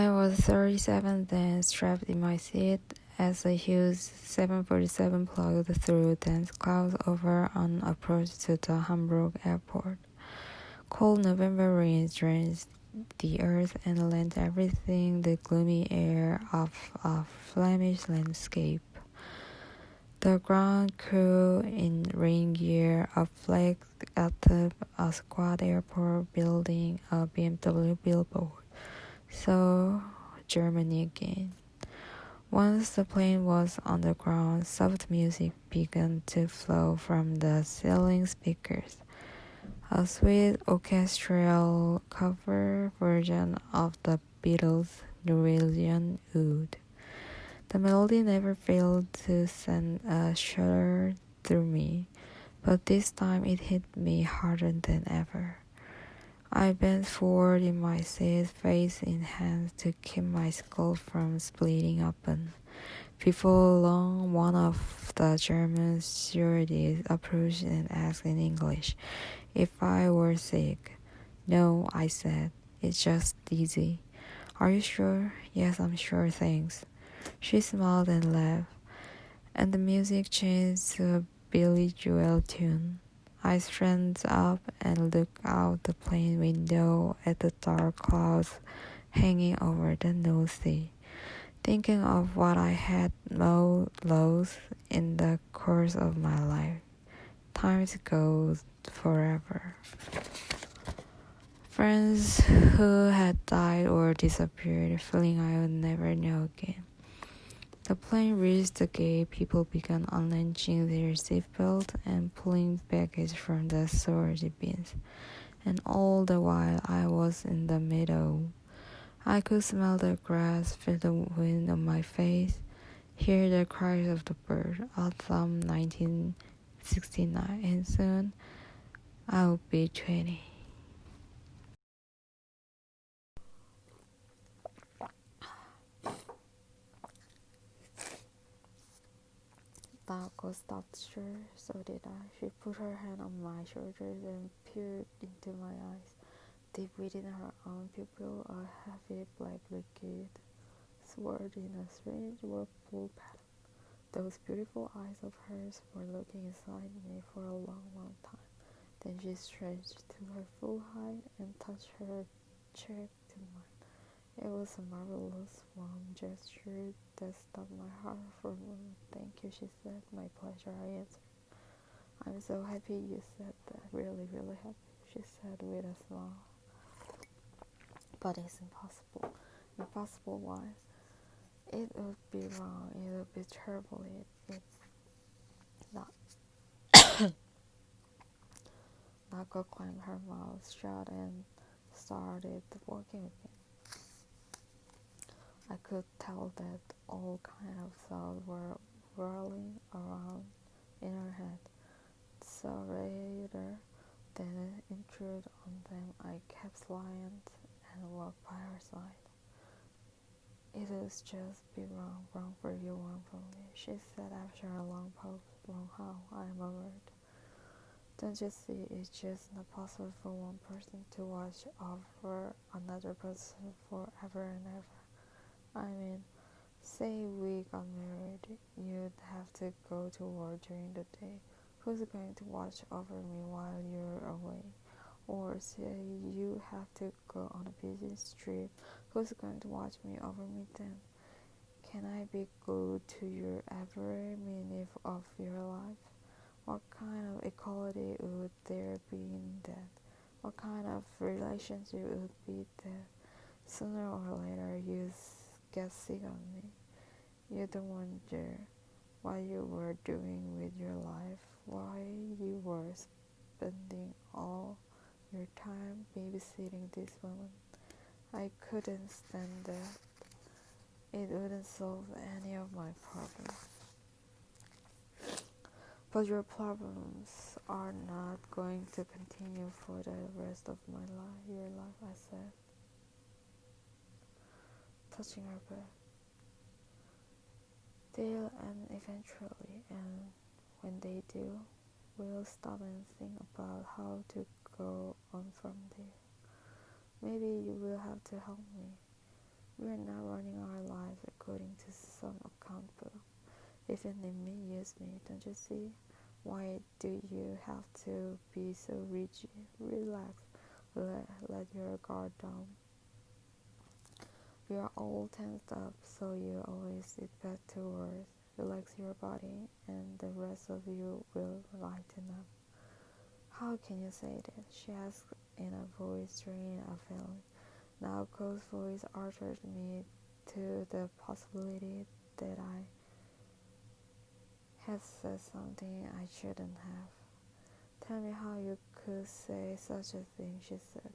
I was 37 then, strapped in my seat as a huge 747 plugged through dense clouds over on approach to the Hamburg airport. Cold November rains drenched the earth and lent everything the gloomy air of a Flemish landscape. The ground crew in rain gear flaked atop a squat airport building a BMW billboard. So, Germany again. Once the plane was on the ground, soft music began to flow from the ceiling speakers. A sweet orchestral cover version of the Beatles' Norwegian Wood. The melody never failed to send a shudder through me, but this time it hit me harder than ever. I bent forward in my seat, face in hands, to keep my skull from splitting open. Before long, one of the German stewardesses approached and asked in English if I were sick. No, I said. It's just dizzy. Are you sure? Yes, I'm sure, thanks. She smiled and laughed, and the music changed to a Billy Joel tune. I straightened up and looked out the plane window at the dark clouds hanging over the North Sea, thinking of what I had lost in the course of my life. Time goes forever. Friends who had died or disappeared, feeling I would never know again. The plane reached the gate, people began unlatching their seatbelts and pulling baggage from the storage bins. And all the while I was in the middle. I could smell the grass, feel the wind on my face, hear the cries of the bird. Autumn 1969, and soon I would be 20. Taco stopped sure, so did I. She put her hand on my shoulders and peered into my eyes. Deep within her own pupil, a heavy black liquid swirled in a strange whirlpool pattern. Those beautiful eyes of hers were looking inside me for a long, long time. Then she stretched to her full height and touched her cheek to mine. It was a marvelous, warm gesture that stopped my heart for a moment. Thank you, she said. My pleasure, I answered. I'm so happy you said that. Really, really happy, she said with a smile. But it's impossible. Impossible why? It would be wrong. It would be terrible. It's not. Nako clamped her mouth shut and started walking again. I could tell that all kinds of thoughts were whirling around in her head. So rather than intrude on them, I kept silent and walked by her side. It is just be wrong, wrong for you, wrong for me, she said after a long pause. Wrong how? I murmured. Don't you see, it's just not possible for one person to watch over another person forever and ever. I mean, say we got married, you'd have to go to work during the day. Who's going to watch over me while you're away? Or say you have to go on a business trip. Who's going to watch me over me then? Can I be glued to your every minute of your life? What kind of equality would there be in that? What kind of relationship would be that? Sooner or later you get sick of me. You'd wonder what you were doing with your life, why you were spending all your time babysitting this woman. I couldn't stand that. It wouldn't solve any of my problems. But your problems are not going to continue for the rest of your life, I said, touching her back. They'll end eventually, and when they do, we'll stop and think about how to go on from there. Maybe you will have to help me. We are not running our lives according to some account book. Even if me use me, don't you see? Why do you have to be so rigid? Relax. Let your guard down. We are all tensed up, so you always get back to work. Relax your body, and the rest of you will lighten up. How can you say that? She asked in a voice drained of feeling. Now Cole's voice altered me to the possibility that I had said something I shouldn't have. Tell me how you could say such a thing, she said,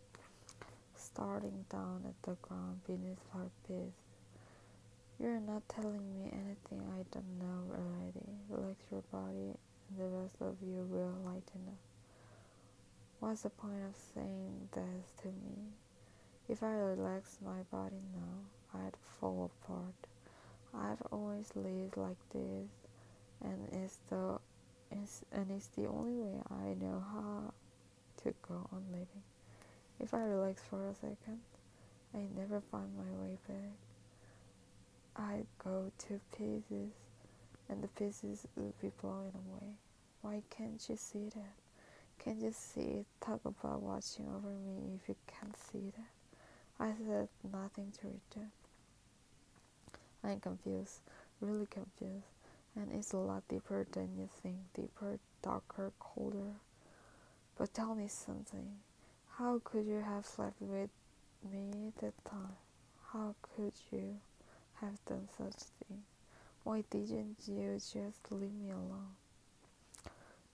starting down at the ground beneath her feet. You're not telling me anything I don't know already. Relax your body and the rest of you will lighten up. What's the point of saying this to me? If I relax my body now, I'd fall apart. I've always lived like this, and it's the only way I know how to go on living. If I relax for a second, I never find my way back. I'd go to pieces, and the pieces would be blown away. Why can't you see that? Can't you see it? Talk about watching over me if you can't see that. I said nothing to return. I'm confused, really confused, and it's a lot deeper than you think, deeper, darker, colder. But tell me something. How could you have slept with me at that time? How could you have done such a thing? Why didn't you just leave me alone?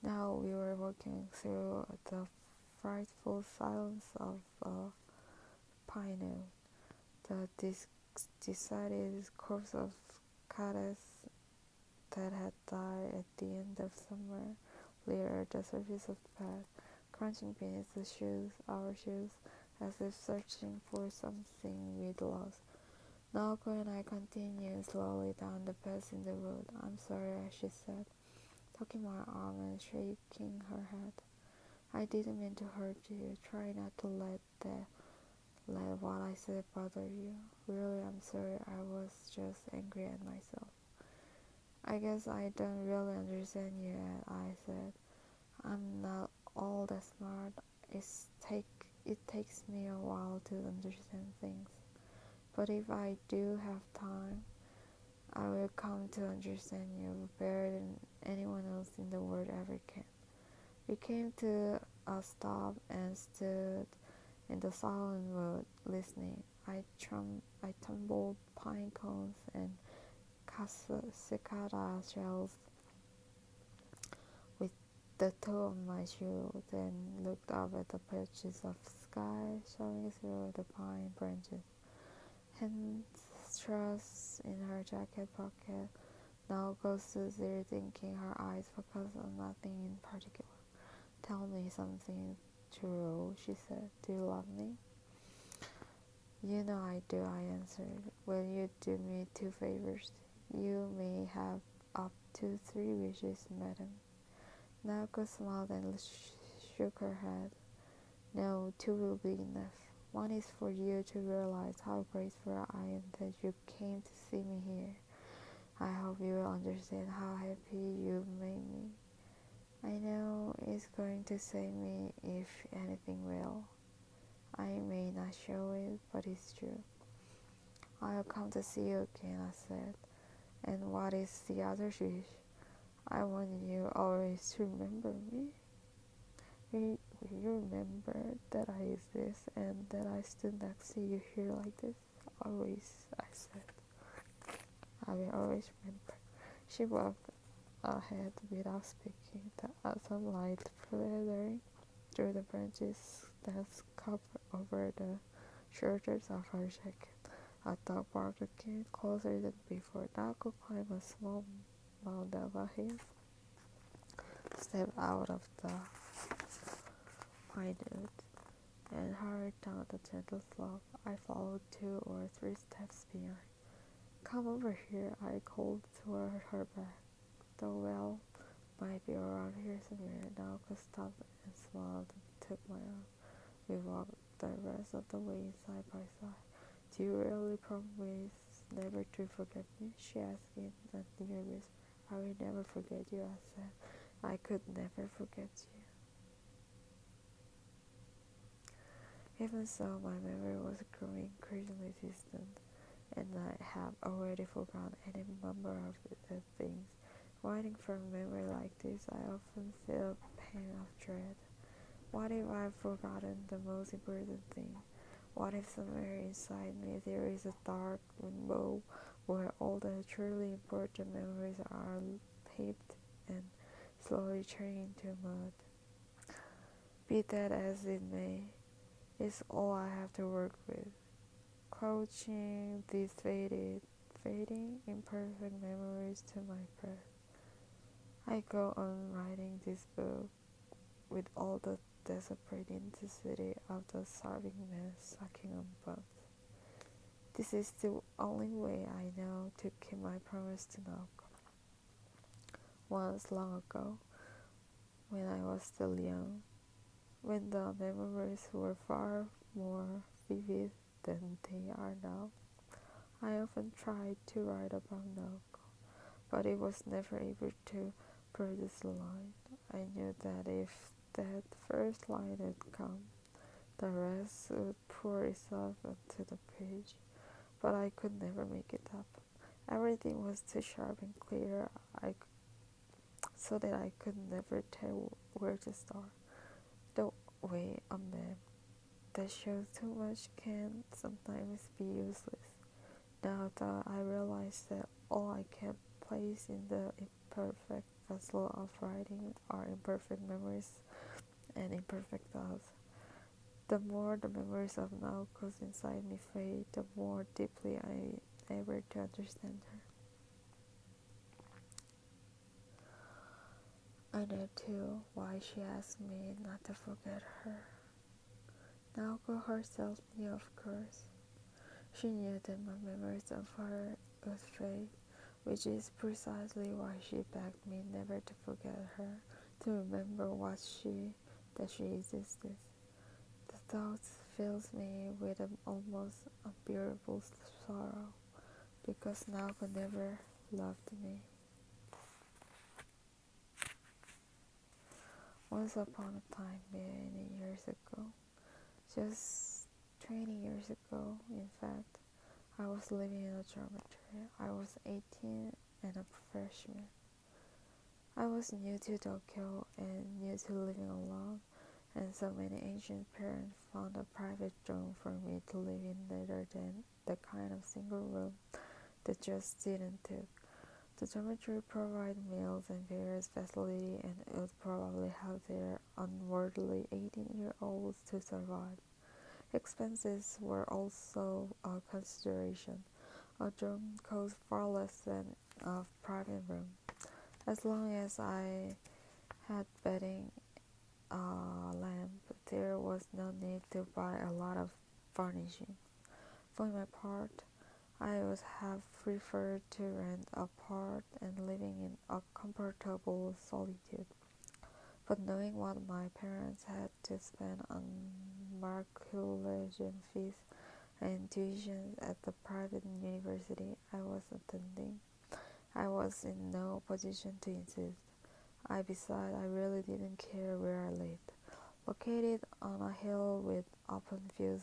Now we were walking through the frightful silence of a pine wood. The decided corpse of cactus that had died at the end of summer lay at the surface of the path, crunching beneath our shoes, as if searching for something we'd lost. Naoko and I continued slowly down the path in the wood. I'm sorry, she said, tucking my arm and shaking her head. I didn't mean to hurt you. Try not to let what I said bother you. Really, I'm sorry. I was just angry at myself. I guess I don't really understand you yet, I said. I'm not all that smart. It takes me a while to understand things. But if I do have time, I will come to understand you better than anyone else in the world ever can. We came to a stop and stood in the silent wood, listening. I tumbled pine cones and cicada shells with the toe of my shoe, then looked up at the patches of sky showing through the pine branches. Hands thrust in her jacket pocket. Now goes to there, thinking, her eyes focused on nothing in particular. Tell me something, Churro, she said. Do you love me? You know I do, I answered. Will you do me 2 favors? You may have up to 3 wishes, madam. Naoko smiled and shook her head. No, 2 will be enough. One is for you to realize how grateful I am that you came to see me here. I hope you will understand how happy you made me. I know it's going to save me if anything will. I may not show it, but it's true. I'll come to see you again, I said. And what is the other wish? I want you always to remember me. You remember that I exist and that I stood next to you here like this? Always, I said. I will always remember. She walked ahead without speaking, the sunlight filtering through the branches that covered over the shoulders of her jacket. A dog barked again, closer than before. Naoko climbed a small mound of a hill, stepped out of the pine wood, and hurried down the gentle slope. I followed 2 or 3 steps behind. Come over here, I called toward her back. The well might be around here somewhere. Naoko stopped and smiled and took my arm. We walked the rest of the way side by side. "Do you really promise never to forget me?" she asked in a near whisper. "I will never forget you," I said. "I could never forget you." Even so, my memory was growing increasingly distant, and I have already forgotten any number of the things. Writing from memory like this, I often feel a pang of dread. What if I've forgotten the most important thing? What if somewhere inside me there is a dark rainbow where all the truly important memories are heaped and slowly turning into mud? Be that as it may, it's all I have to work with. Crouching these fading, imperfect memories to my breast. I go on writing this book with all the desperate intensity of the starving man sucking on bugs. This is the only way I know to keep my promise to Naoko. Once long ago, when I was still young, when the memories were far more vivid than they are now, I often tried to write about Naoko, but it was never able to produce a line. I knew that if that first line would come, the rest would pour itself onto the page, but I could never make it up. Everything was too sharp and clear, so that I could never tell where to start. The way a map that shows too much can sometimes be useless. Now that I realize that all I can place in the imperfect vessel of writing are imperfect memories and imperfect thoughts, the more the memories of Naoko's inside me fade, the more deeply I ever to understand her. I know too why she asked me not to forget her. Naoko herself knew, of course. She knew that my memories of her would fade, which is precisely why she begged me never to forget her, to remember that she existed. The thought fills me with an almost unbearable sorrow, because Naoko never loved me. Once upon a time, many years ago, just 20 years ago, in fact, I was living in a dormitory. I was 18 and a freshman. I was new to Tokyo and new to living alone, and so many ancient parents found a private room for me to live in rather than the kind of single room that just didn't fit. The dormitory provided meals and various facilities and would probably help their unworldly 18-year-olds to survive. Expenses were also a consideration. A dorm cost far less than a private room. As long as I had bedding, a lamp, there was no need to buy a lot of furnishing. For my part, I would have preferred to rent a part and living in a comfortable solitude. But knowing what my parents had to spend on matriculation fees and tuition at the private university I was attending, I was in no position to insist. Besides, I really didn't care where I lived. Located on a hill with open view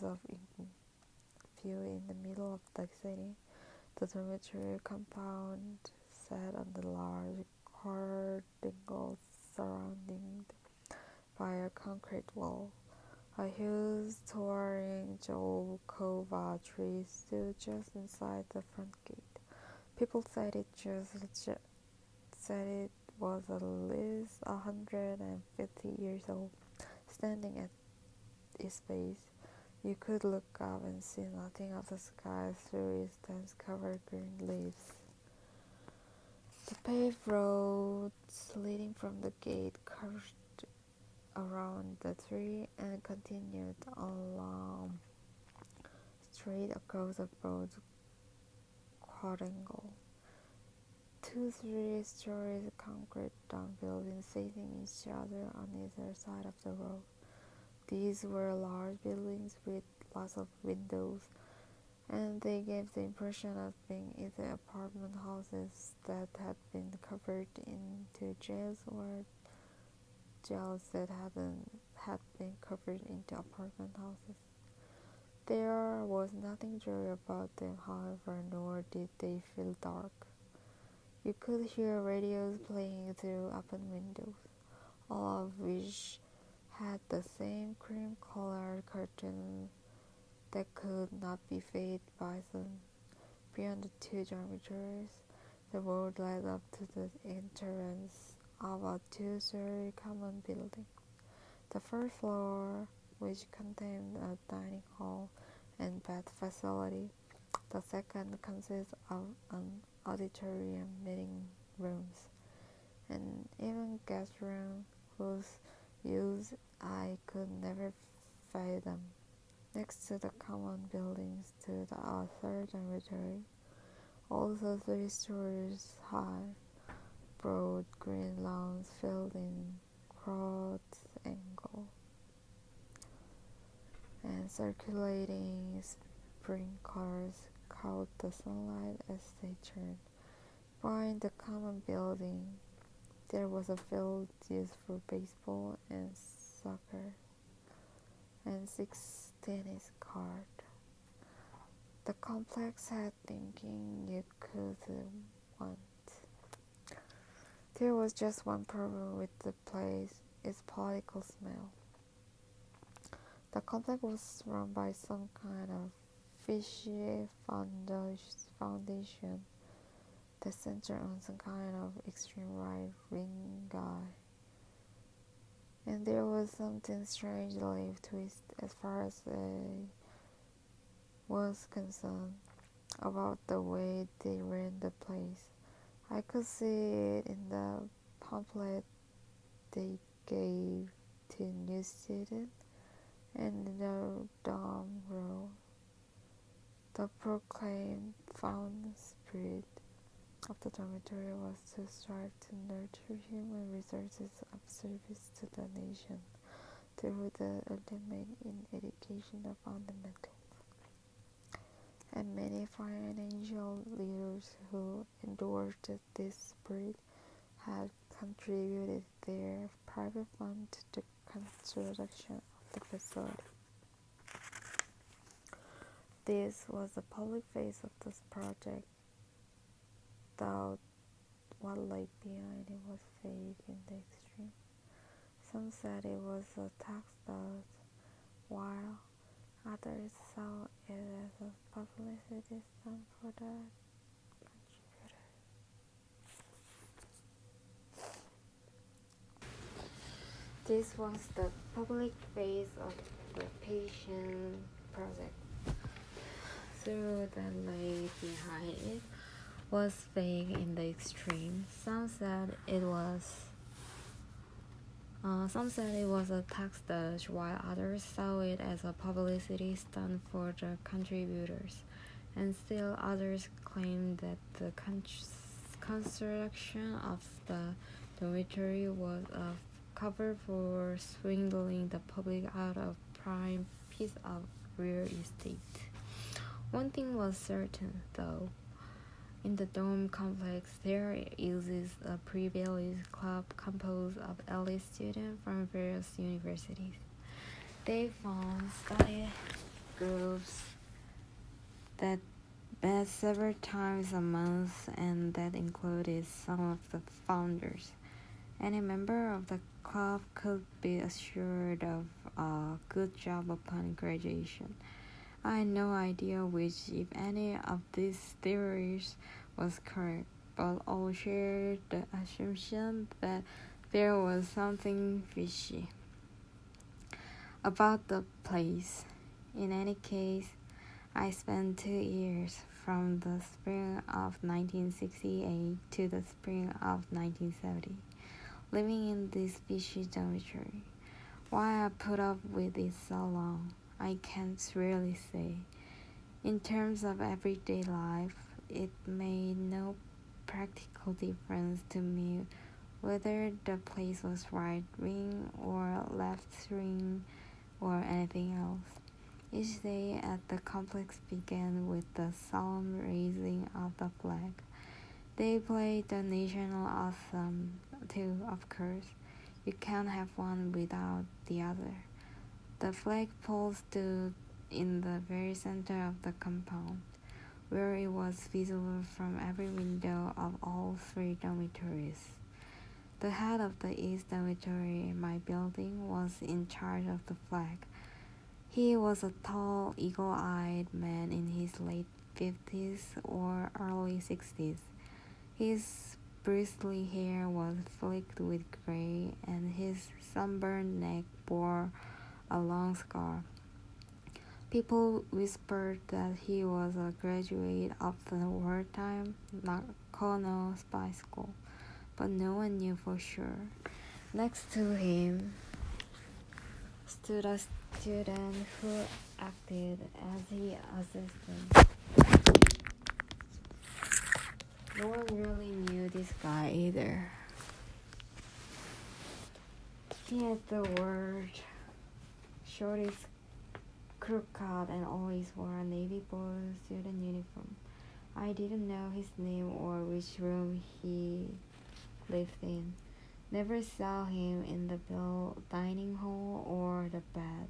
in the middle of the city, the dormitory compound sat on the large quadrangle surrounded by a concrete wall. A huge towering Jolkova tree stood just inside the front gate. People said it was at least 150 years old. Standing at its base, you could look up and see nothing of the sky through its dense-covered green leaves. The paved roads leading from the gate curved around the tree and continued along straight across the broad quadrangle. 2 3-story concrete dome buildings facing each other on either side of the road. These were large buildings with lots of windows, and they gave the impression of being either apartment houses that had been covered into jails or jails that had been covered into apartment houses. There was nothing dreary about them, however, nor did they feel dark. You could hear radios playing through open windows, all of which had the same cream-colored curtains that could not be faded by sun. Beyond the two dormitories, the road led up to the entrance of a two-story common building. The first floor, which contained a dining hall and bath facility. The second consists of an auditorium, meeting rooms, and even guest room whose use I could never fathom. Next to the common buildings stood a third dormitory, also 3 stories high, broad green lawns filled in quadrangle, and circulating sprinklers caught the sunlight as they turned. Behind the common building, there was a field used for baseball and soccer, and 6 tennis courts. The complex had thinking you could want. There was just one problem with the place, its political smell. The complex was run by some kind of fishy foundation that centered on some kind of extreme right-wing guy. And there was something strangely twisted as far as I was concerned about the way they ran the place. I could see it in the pamphlet they gave to new students and in the dorm room. The proclaimed found spirit of the dormitory was to strive to nurture human resources of service to the nation through the ultimate in education of fundamentals. And many financial leaders who endorsed this spirit had contributed their private fund to the construction of the facility. This was the public face of this project, though what lay behind it was vague in the extreme. Some said it was a tax dodge, while others saw it as a publicity stunt for the contributor. This was the public face of the patient project. Though the lay behind it was vague in the extreme. Some said it was a tax dodge, while others saw it as a publicity stunt for the contributors, and still others claimed that the construction of the dormitory was a cover for swindling the public out of a prime piece of real estate. One thing was certain, though. In the dorm complex, there exists a privileged club composed of elite students from various universities. They formed study groups that met several times a month, and that included some of the founders. Any member of the club could be assured of a good job upon graduation. I had no idea which, if any, of these theories was correct, but all shared the assumption that there was something fishy about the place. In any case, I spent 2 years, from the spring of 1968 to the spring of 1970, living in this fishy dormitory. Why I put up with it so long, I can't really say. In terms of everyday life, it made no practical difference to me whether the place was right-wing or left-wing or anything else. Each day at the complex began with the solemn raising of the flag. They played the national anthem too, of course. You can't have one without the other. The flagpole stood in the very center of the compound, where it was visible from every window of all three dormitories. The head of the East Dormitory in my building was in charge of the flag. He was a tall, eagle-eyed man in his late 50s or early 60s. His bristly hair was flecked with gray, and his sunburned neck bore a long scar. People whispered that he was a graduate of the wartime Nakano spy school, but no one knew for sure. Next to him stood a student who acted as his assistant. No one really knew this guy either. He had the word shortest crew cut and always wore a navy blue student uniform. I didn't know his name or which room he lived in. Never saw him in the dining hall or the bed.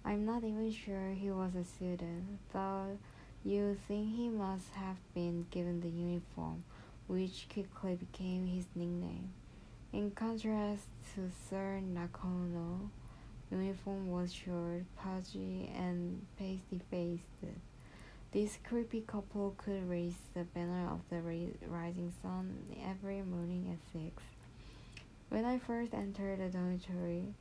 I'm not even sure he was a student, though you think he must have been given the uniform, which quickly became his nickname. In contrast to Sir Nakano, uniform was short, pudgy, and pasty-faced. This creepy couple could raise the banner of the rising sun every morning at 6. When I first entered the dormitory,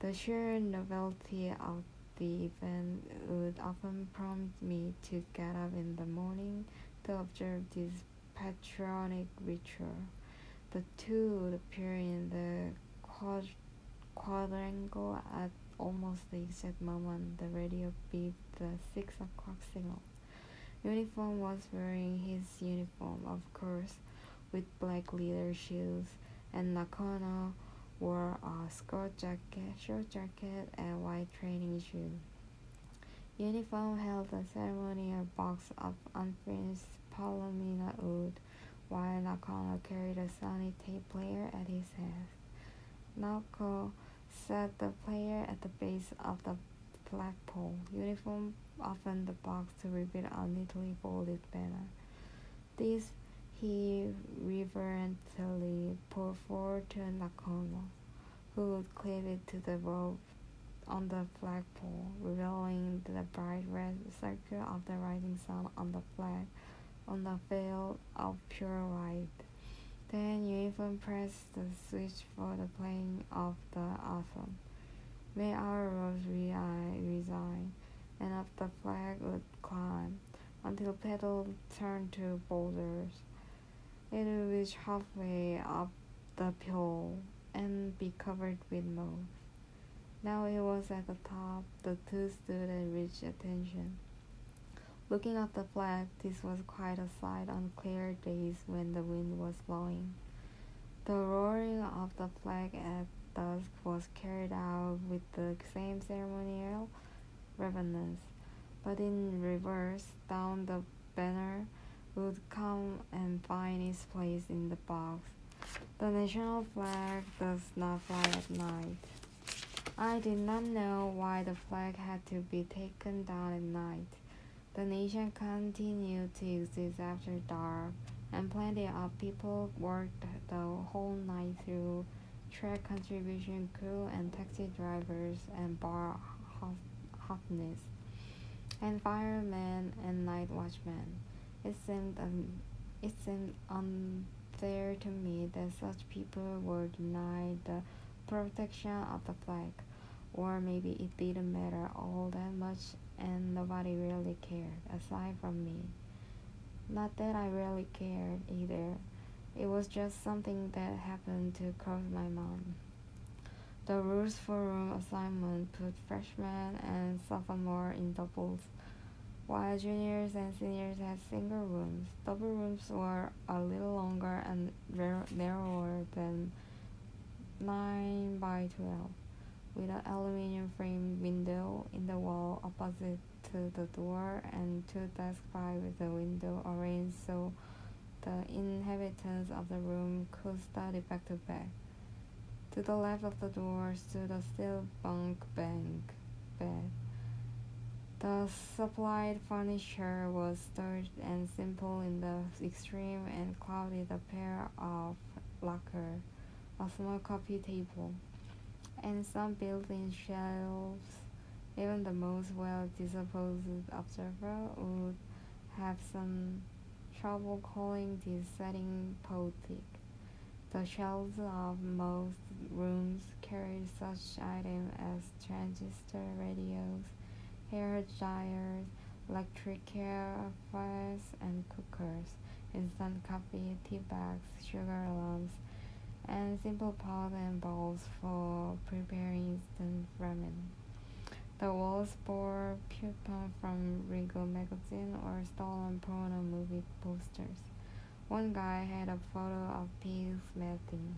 the sheer novelty of the event would often prompt me to get up in the morning to observe this patriotic ritual. The two would appear in the quadrangle at almost the exact moment the radio beeped the 6 o'clock signal. Uniform was wearing his uniform, of course, with black leather shoes, and Nakano wore a short jacket, and white training shoes. Uniform held a ceremonial box of unfinished palomino wood, while Nakano carried a Sony tape player at his head. Naoko set the player at the base of the flagpole. Uniform opened the box to reveal a neatly folded banner. This he reverently put forward to Nakano, who would clip it to the rope on the flagpole, revealing the bright red circle of the rising sun on the flag on the field of pure white. Then Uniform pressed the switch for the playing of the anthem. May our rose resign, and up the flag would climb, until petals turned to boulders. It would reach halfway up the pole and be covered with moss. Now it was at the top. The two stood at reach attention. Looking at the flag, this was quite a sight on clear days when the wind was blowing. The roaring of the flag at dusk was carried out with the same ceremonial reverence, but in reverse. Down the banner would come and find its place in the box. The national flag does not fly at night. I did not know why the flag had to be taken down at night. The nation continued to exist after dark, and plenty of people worked the whole night through track contribution crew and taxi drivers and bar hoppers and firemen and night watchmen. It seemed unfair to me that such people were denied the protection of the flag, or maybe it didn't matter all that much and nobody really cared, aside from me. Not that I really cared either. It was just something that happened to cross my mind. The rules for room assignment put freshmen and sophomores in doubles, while juniors and seniors had single rooms. Double rooms were a little longer and narrower than 9 by 12. with an aluminum frame window in the wall opposite to the door and two desks by with the window arranged so the inhabitants of the room could study back to back. To the left of the door stood a steel bunk bed. The supplied furniture was sturdy and simple in the extreme and included a pair of lockers, a small coffee table, and some built-in shelves. Even the most well-disposed observer would have some trouble calling this setting poetic. The shelves of most rooms carried such items as transistor radios, hair dryers, electric kettles and cookers, instant coffee, tea bags, sugar lumps, and simple pots and bowls for preparing instant ramen. The walls bore coupons from Regal magazine or stolen porno movie posters. One guy had a photo of pigs melting.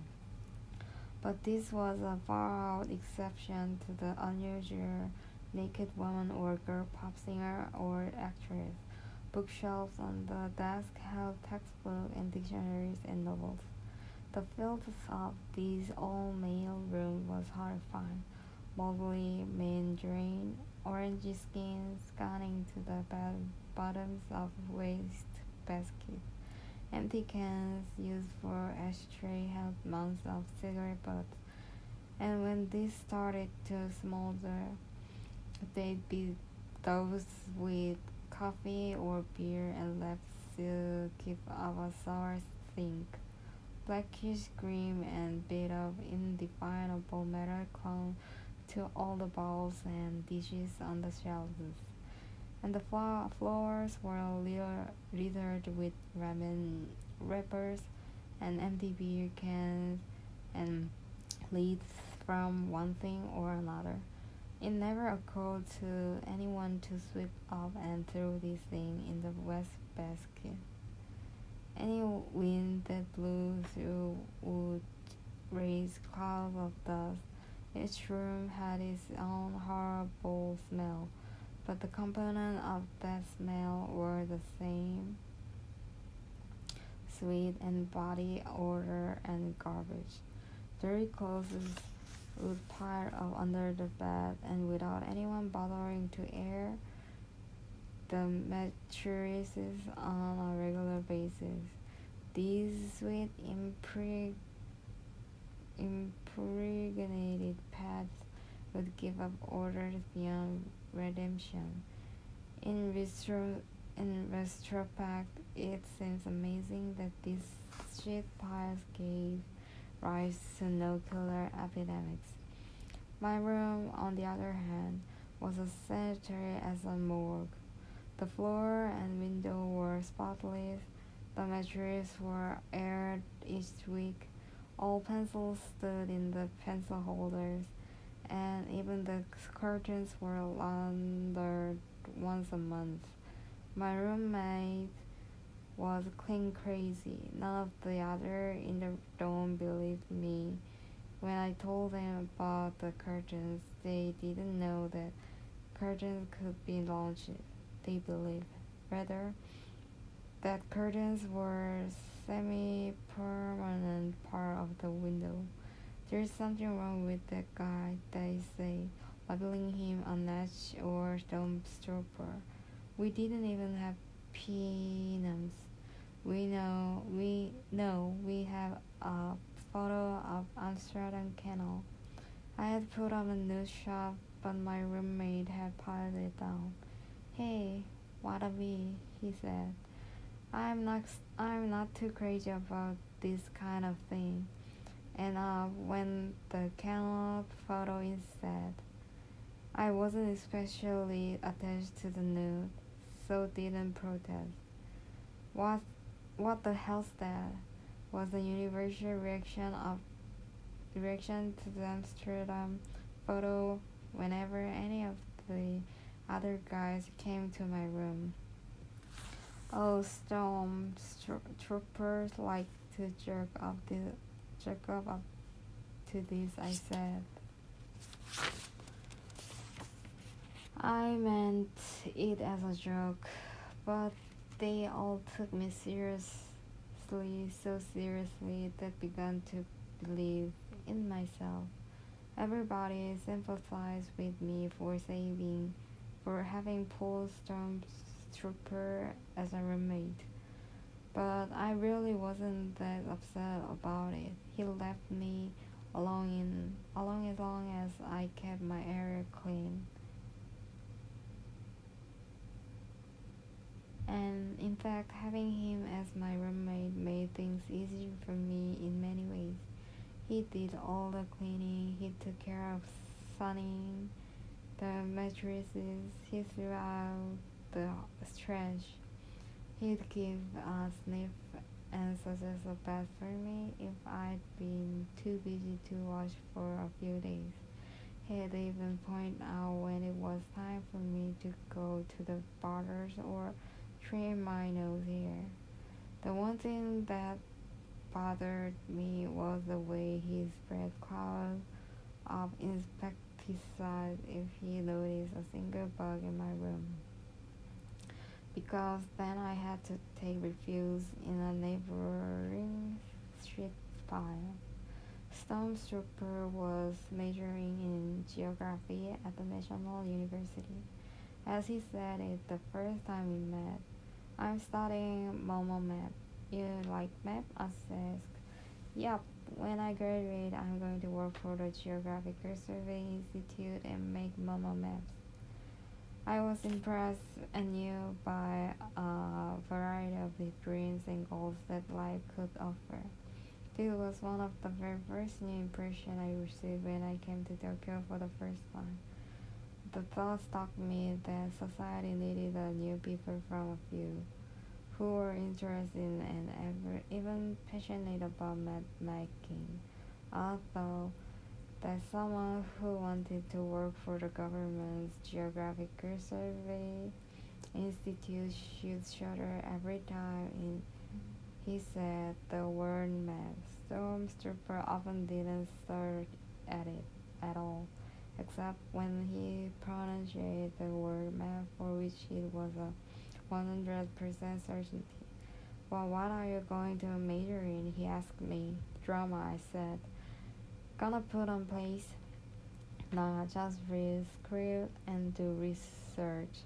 But this was a far-out exception to the unusual naked woman or girl pop singer or actress. Bookshelves on the desk held textbooks and dictionaries and novels. The filth of this all-male room was horrifying. Mobley Mandarin, orange skins scanning to the bottoms of waste baskets. Empty cans used for ashtray held mounds of cigarette butts, and when these started to smolder, they'd be those with coffee or beer and left to give off a sour stink. Blackish green and bit of indefinable metal clung to all the bowls and dishes on the shelves, and the floors were littered with ramen wrappers and empty beer cans and lids from one thing or another. It never occurred to anyone to sweep up and throw this thing in the waste basket. Any wind that blew through would raise clouds of dust. Each room had its own horrible smell, but the components of that smell were the same: sweat and body odor and garbage. Dirty clothes would pile up under the bed, and without anyone bothering to air the mattresses on a regular basis, these sweat impregnated pads would give up orders beyond redemption. In retrospect, it seems amazing that these shit piles gave rise to no killer epidemics. My room, on the other hand, was as sanitary as a morgue. The floor and window were spotless. The mattresses were aired each week. All pencils stood in the pencil holders, and even the curtains were laundered once a month. My roommate was clean crazy. None of the other in the dorm believed me. When I told them about the curtains, they didn't know that curtains could be launched. They believed, rather, that curtains were semi-permanent part of the window. There's something wrong with that guy, they say, labeling him a natch or dumpster. We didn't even have penims. We have a photo of Amsterdam Canal. I had put on a news shop, but my roommate had piled it down. Hey, what'll be? He said. I'm not too crazy about this kind of thing. And when the canal photo instead, I wasn't especially attached to the nude, so didn't protest. What what the hell's that? Was the universal reaction to the Amsterdam photo whenever any of the other guys came to my room. Oh, troopers like to jerk up to this, I said. I meant it as a joke, but they all took me seriously, so seriously that I began to believe in myself. Everybody sympathized with me for having pulled Stormtrooper as a roommate. But I really wasn't that upset about it. He left me alone as long as I kept my area clean. And in fact, having him as my roommate made things easier for me in many ways. He did all the cleaning, he took care of sunning the mattresses, he threw out the trash. He'd give a sniff and suggest a bath for me if I'd been too busy to wash for a few days. He'd even point out when it was time for me to go to the barbers or trim my nose hair. The one thing that bothered me was the way he spread clouds of insecticide if he noticed a single bug in my room. Because then I had to take refuge in a neighboring street fire. Stormtrooper was majoring in geography at the National University. As he said it the first time we met, I'm studying Momo Map. You like map? I asked. Yup, when I graduate, I'm going to work for the Geographical Survey Institute and make Momo maps. I was impressed anew by a variety of the dreams and goals that life could offer. This was one of the very first new impressions I received when I came to Tokyo for the first time. The thought struck me that society needed a new people from a few who were interested in and even passionate about map making. I thought that someone who wanted to work for the government's Geographical Survey Institute should shudder every time he said the word map. Stormtrooper often didn't start at it at all, except when he pronounced the word map, for which it was a 100% certainty. Well, what are you going to major in? He asked me. Drama, I said. Gonna put on plays? Nah, just read script and do research.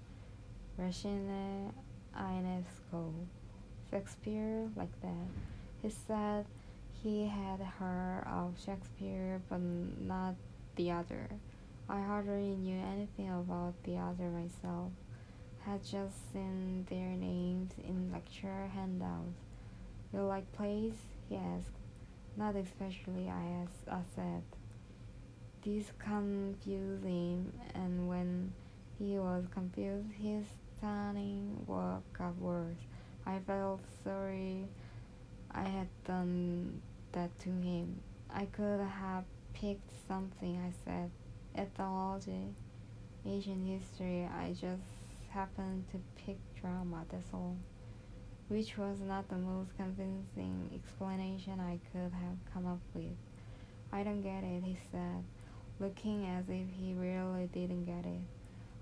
Rachine Ionesco. Shakespeare, like that. He said he had heard of Shakespeare, but not the other. I hardly knew anything about the other myself. Had just seen their names in lecture handouts. You like plays? He asked. Not especially, I said. This confused him, and when he was confused, his stunning work got worse. I felt sorry I had done that to him. I could have picked something, I said. Ethnology, Asian history, I just happened to pick drama, that's all. Which was not the most convincing explanation I could have come up with. I don't get it, he said, looking as if he really didn't get it.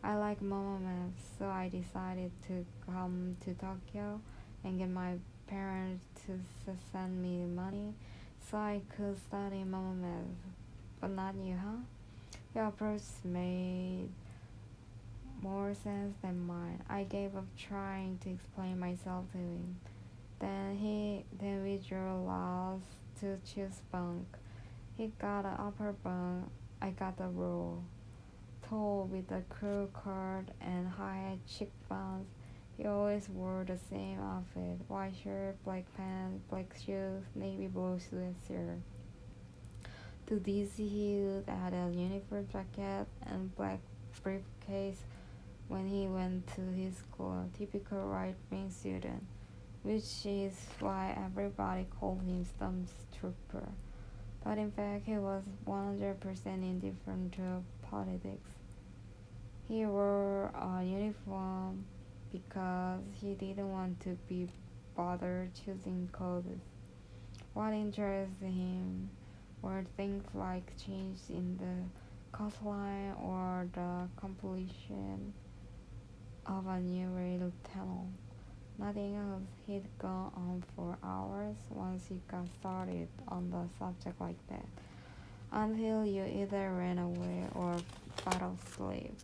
I like Momo maps, so I decided to come to Tokyo and get my parents to send me money so I could study Momo maps. But not you, huh? Your approach made more sense than mine. I gave up trying to explain myself to him. Then we drew lots to choose bunk. He got an upper bunk, I got the roll. Tall with a crew cut and high cheekbones. He always wore the same outfit: white shirt, black pants, black shoes, navy blue sweatshirt. To this he would add a uniform jacket and black briefcase when he went to his school, typical right-wing student, which is why everybody called him Stormtrooper. But in fact, he was 100% indifferent to politics. He wore a uniform because he didn't want to be bothered choosing clothes. What interested him were things like change in the coastline or the completion of a new rail tunnel. Nothing else. He'd gone on for hours once he got started on the subject like that, until you either ran away or fell asleep.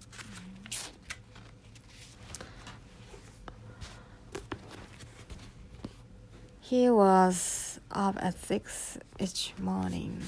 He was up at 6 each morning.